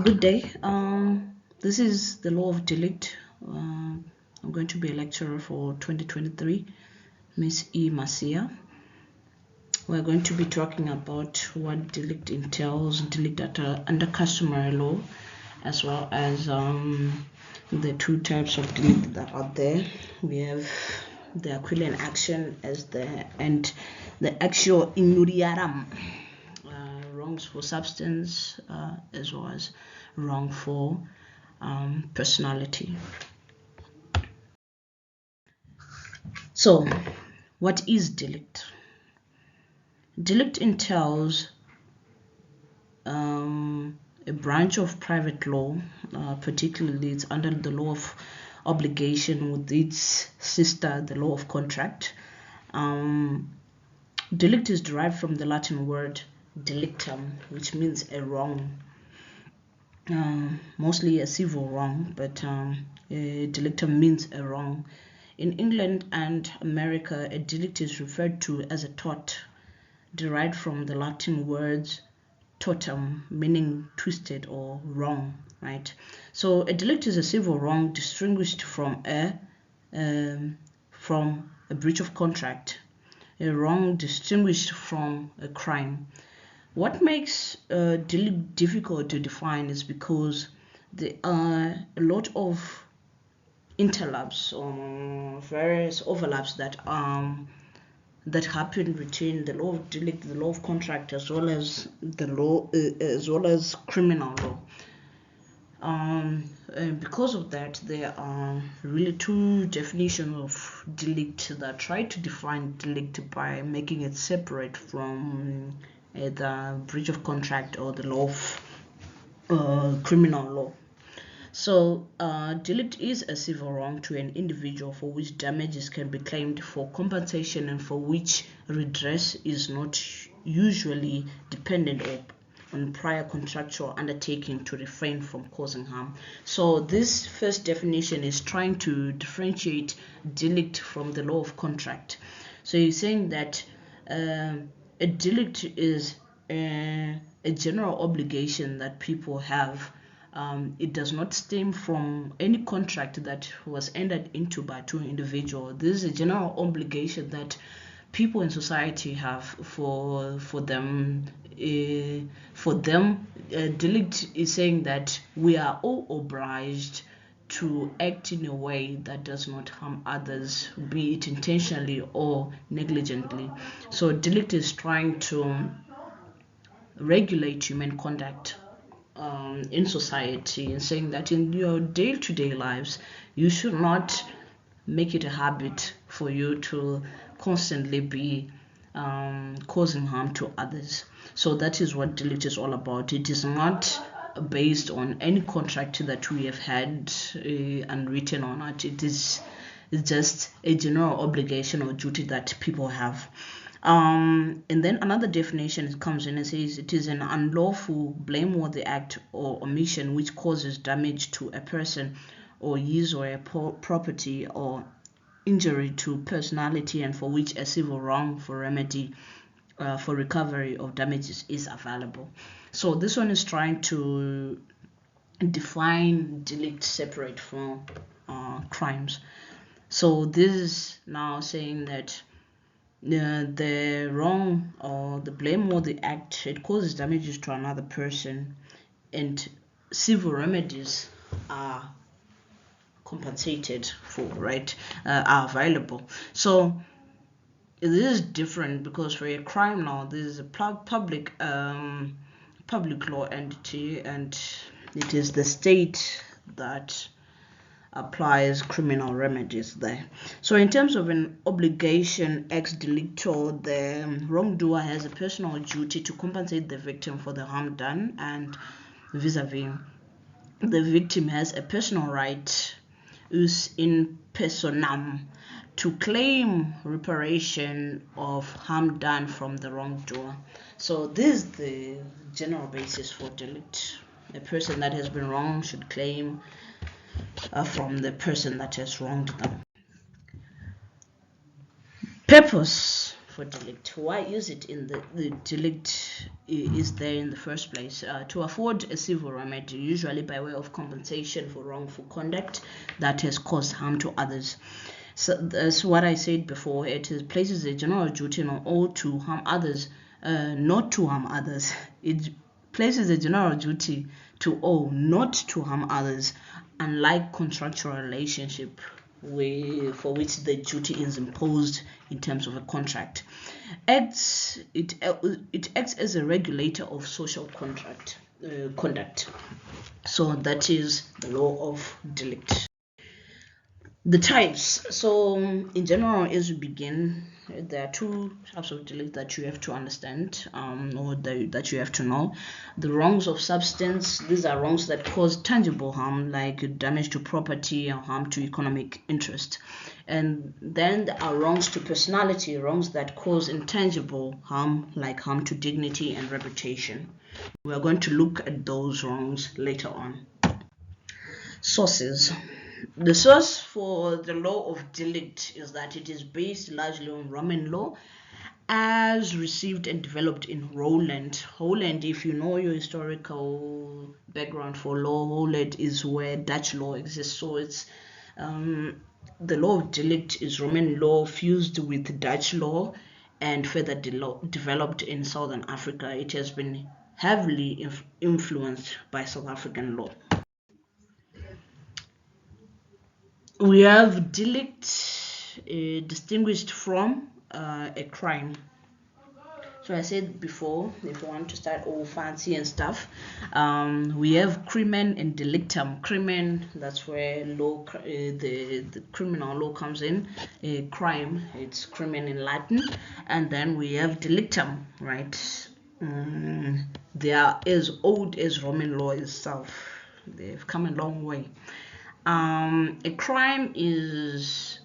Good day. This is the law of Delict. I'm going to be a lecturer for 2023, Miss E. Masia. We're going to be talking about what Delict entails, Delict under customary law, as well as the two types of Delict that are there. We have the equivalent action as and the actual inuriarum. Wrongs for substance as well as wrong for personality. So, what is delict? Delict entails a branch of private law, particularly it's under the law of obligation with its sister, the law of contract. Delict is derived from the Latin word delictum, which means a wrong, mostly a civil wrong, but a delictum means a wrong. In England and America, a delict is referred to as a tort, derived from the Latin words tortum, meaning twisted or wrong, right? So a delict is a civil wrong distinguished from a breach of contract, a wrong distinguished from a crime. What makes delict difficult to define is because there are a lot of interlaps or various overlaps that happen between the law of delict, the law of contract, as well as the law, as well as criminal law. And because of that, there are really two definitions of delict that try to define delict by making it separate from the breach of contract or the law of criminal law. So, delict is a civil wrong to an individual for which damages can be claimed for compensation and for which redress is not usually dependent on prior contractual undertaking to refrain from causing harm. So this first definition is trying to differentiate delict from the law of contract. So you're saying that a delict is a general obligation that people have. It does not stem from any contract that was entered into by two individuals. This is a general obligation that people in society have for them. Delict is saying that we are all obliged to act in a way that does not harm others, be it intentionally or negligently. So delict is trying to regulate human conduct in society, and saying that in your day-to-day lives you should not make it a habit for you to constantly be causing harm to others. So that is what delict is all about. It is not based on any contract that we have had unwritten or not. It's just a general obligation or duty that people have. And then another definition comes in and says it is an unlawful, blameworthy act or omission which causes damage to a person or his or her property or injury to personality, and for which a civil wrong for remedy for recovery of damages is available. So this one is trying to define delict separate from crimes. So this is now saying that the wrong or the blameworthy act, it causes damages to another person, and civil remedies are compensated for, right, are available. So this is different because for a crime now, this is a public law entity, and it is the state that applies criminal remedies there. So in terms of an obligation ex delicto, the wrongdoer has a personal duty to compensate the victim for the harm done, and vis-a-vis, the victim has a personal right, us in personam, to claim reparation of harm done from the wrongdoer. So this is the general basis for delict. A person that has been wronged should claim from the person that has wronged them. Purpose for delict. Why is it in the delict is there in the first place? To afford a civil remedy, usually by way of compensation for wrongful conduct that has caused harm to others. So that's what I said before. It places a general duty on all to harm others, not to harm others. It places a general duty to all not to harm others, unlike contractual relationship for which the duty is imposed in terms of a contract. It acts as a regulator of social conduct. So that is the law of delict. The types. So in general, as we begin, there are two types of delict that you have to understand, or that you have to know. The wrongs of substance. These are wrongs that cause tangible harm, like damage to property or harm to economic interest. And then there are wrongs to personality, wrongs that cause intangible harm, like harm to dignity and reputation. We are going to look at those wrongs later on. Sources. The source for the law of delict is that it is based largely on Roman law as received and developed in Holland. Holland, if you know your historical background for law, Holland is where Dutch law exists. So it's the law of delict is Roman law fused with Dutch law and further developed in Southern Africa. It has been heavily influenced by South African law. We have delict distinguished from a crime. So I said before, if you want to start all fancy and stuff, we have crimen and delictum. Crimen, that's where law, the criminal law comes in. Crime, it's crimen in Latin, and then we have delictum, right? They are as old as Roman law itself. They've come a long way. A crime is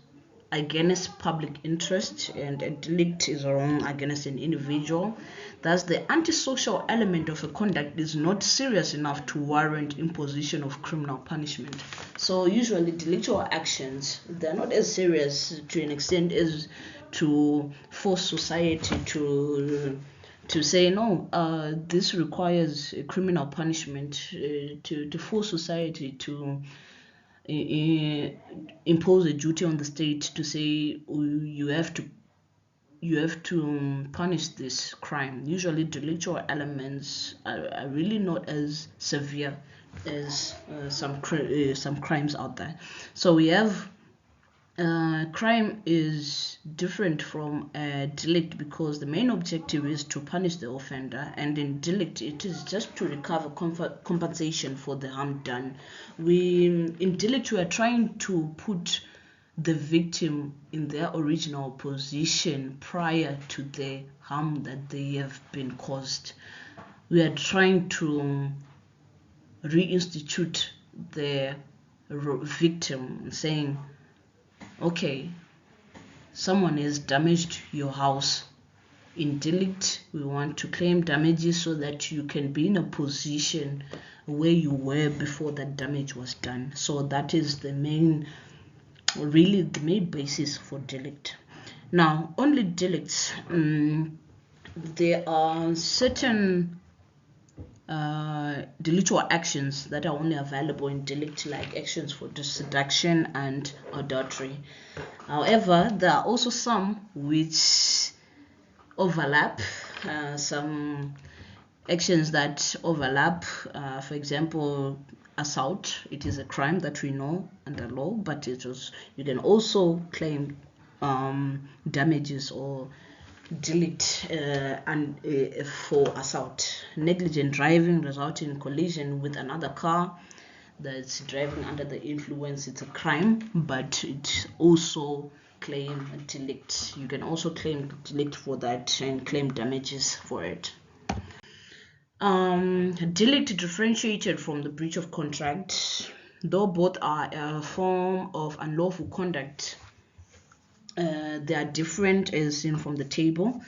against public interest, and a delict is a wrong against an individual. Thus, the antisocial element of a conduct is not serious enough to warrant imposition of criminal punishment. So usually delictual actions, they're not as serious to an extent as to force society to say no, this requires a criminal punishment, to force society to impose a duty on the state to say you have to punish this crime. Usually delictual elements are really not as severe as some crimes out there. So we have crime is different from delict because the main objective is to punish the offender, and in delict it is just to recover compensation for the harm done. In delict we are trying to put the victim in their original position prior to the harm that they have been caused. We are trying to reinstitute the victim, saying, okay, someone has damaged your house. In delict, we want to claim damages so that you can be in a position where you were before that damage was done. So that is the main basis for delict. Now, only delicts, there are certain delictual actions that are only available in delict, like actions for seduction and adultery. However, there are also some which overlap, some actions that overlap. For example, assault, it is a crime that we know under law, but you can also claim damages or delict for assault. Negligent driving resulting in collision with another car that's driving under the influence, it's a crime, but it also claim delict. You can also claim delict for that and claim damages for it. Delict differentiated from the breach of contract, though both are a form of unlawful conduct. They are different as seen from the table.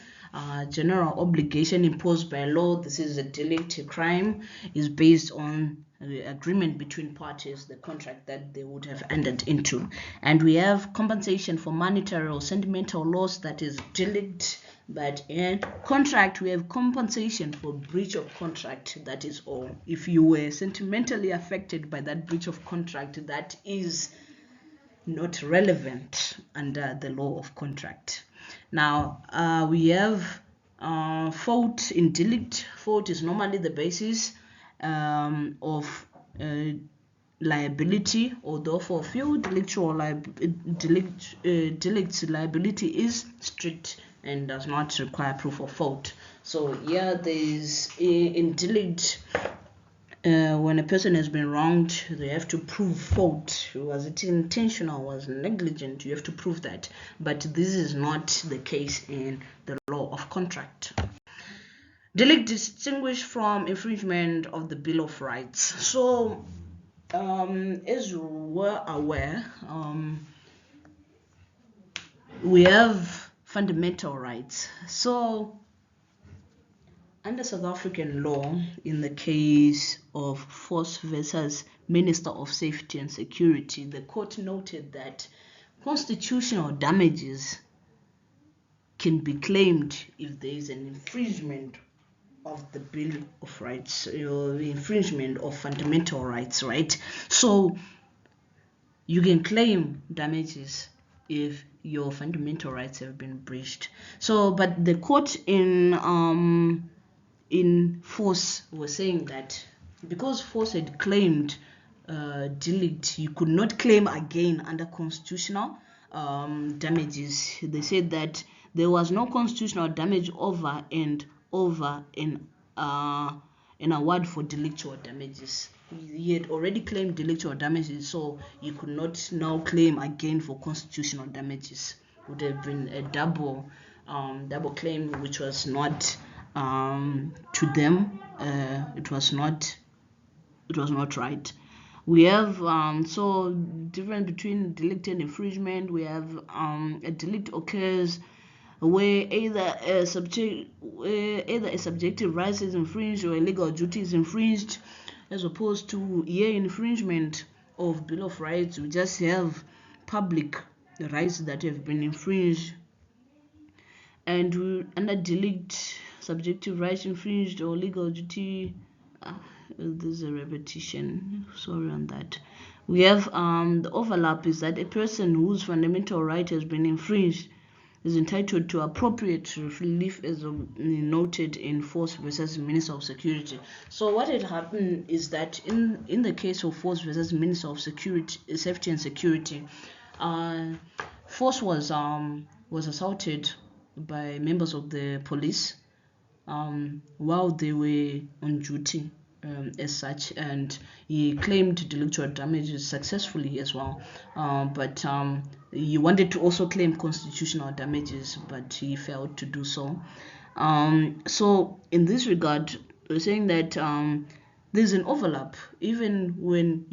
general obligation imposed by law. This is a delict. A crime is based on the agreement between parties, the contract that they would have entered into. And we have compensation for monetary or sentimental loss, that is delict. But in contract, we have compensation for breach of contract, that is all. If you were sentimentally affected by that breach of contract, that is not relevant under the law of contract. Now, we have fault in delict. Fault is normally the basis of liability, although for a few delictual delicts, liability is strict and does not require proof of fault. So there is in delict, when a person has been wronged, they have to prove fault. Was it intentional? Was it negligent? You have to prove that. But this is not the case in the law of contract. Delict distinguished from infringement of the Bill of Rights. So, as you were aware, we have fundamental rights. So, under South African law, in the case of Force versus Minister of Safety and Security, the court noted that constitutional damages can be claimed if there is an infringement of the Bill of Rights, or the infringement of fundamental rights, right? So you can claim damages if your fundamental rights have been breached. So, but the court in Force was saying that because Force had claimed delict, you could not claim again under constitutional damages. They said that there was no constitutional damage over an award for delictual damages. He had already claimed delictual damages, so you could not now claim again for constitutional damages. It would have been a double claim, which was not to them. It was not right. We have so difference between delict and infringement. We have a delict occurs where either a subjective right is infringed or a legal duty is infringed, as opposed to infringement of Bill of Rights. We just have public rights that have been infringed, and under delict, subjective rights infringed or legal duty. There's a repetition, sorry on that. We have the overlap is that a person whose fundamental right has been infringed is entitled to appropriate relief, as noted in Force versus Minister of Security. So what had happened is that in the case of Force versus Minister of Safety and Security, Force was assaulted by members of the police while they were on duty. As such, and he claimed delictual damages successfully as well, but he wanted to also claim constitutional damages, but he failed to do so. So in this regard, we're saying that there's an overlap, even when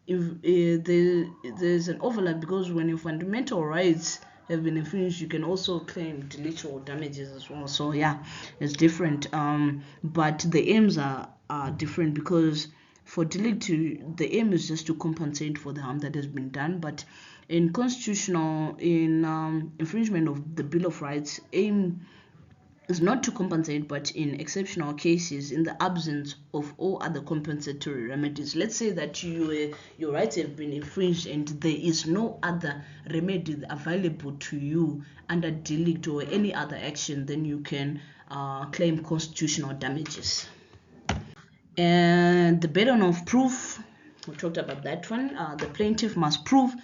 there's an overlap, because when your fundamental rights have been infringed, you can also claim delictual damages as well. So it's different, but the aims are different, because for delict, the aim is just to compensate for the harm that has been done, but in infringement of the Bill of Rights, aim is not to compensate, but in exceptional cases, in the absence of all other compensatory remedies. Let's say that your rights have been infringed and there is no other remedy available to you under delict or any other action, then you can claim constitutional damages. And the burden of proof, we talked about that one. The plaintiff must prove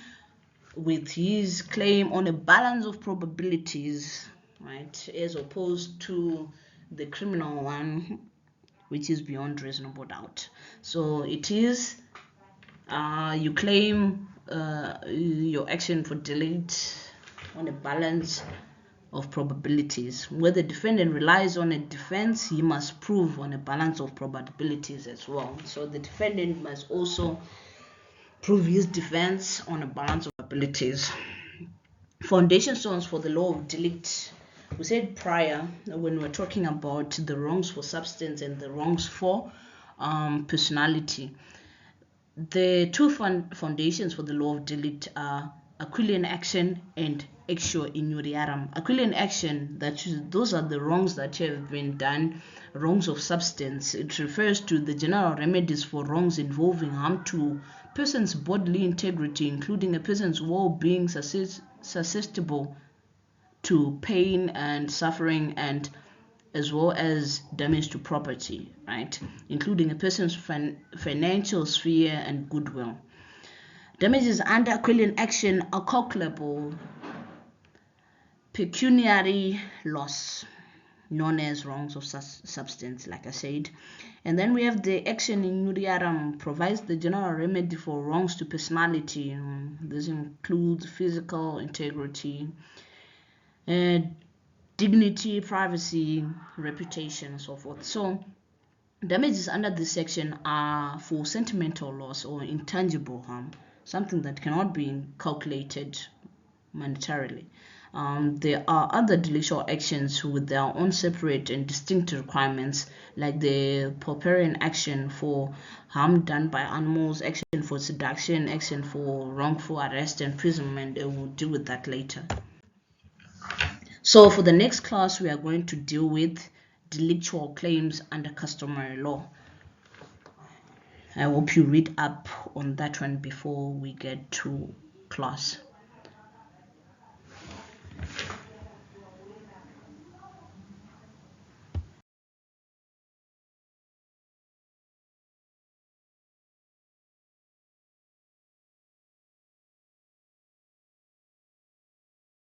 with his claim on a balance of probabilities, right, as opposed to the criminal one, which is beyond reasonable doubt. So it is you claim your action for delict on a balance of probabilities. Where the defendant relies on a defense, he must prove on a balance of probabilities as well. So the defendant must also prove his defense on a balance of probabilities. Foundation stones for the law of delict. We said prior, when we're talking about the wrongs for substance and the wrongs for personality, the two foundations for the law of delict are Aquilian action and actio injuriarum. Aquilian action, those are the wrongs that have been done, wrongs of substance. It refers to the general remedies for wrongs involving harm to person's bodily integrity, including a person's well-being, susceptible to pain and suffering, and as well as damage to property, right, including a person's financial sphere and goodwill. Damages under Aquilian action are calculable pecuniary loss, known as wrongs of substance, like I said. And then we have the action injuriarum, provides the general remedy for wrongs to personality. This includes physical integrity, dignity, privacy, reputation, and so forth. So damages under this section are for sentimental loss or intangible harm, something that cannot be calculated monetarily. There are other delictual actions with their own separate and distinct requirements, like the Popperian action for harm done by animals, action for seduction, action for wrongful arrest and imprisonment, and we'll deal with that later. So for the next class, we are going to deal with delictual claims under customary law. I hope you read up on that one before we get to class.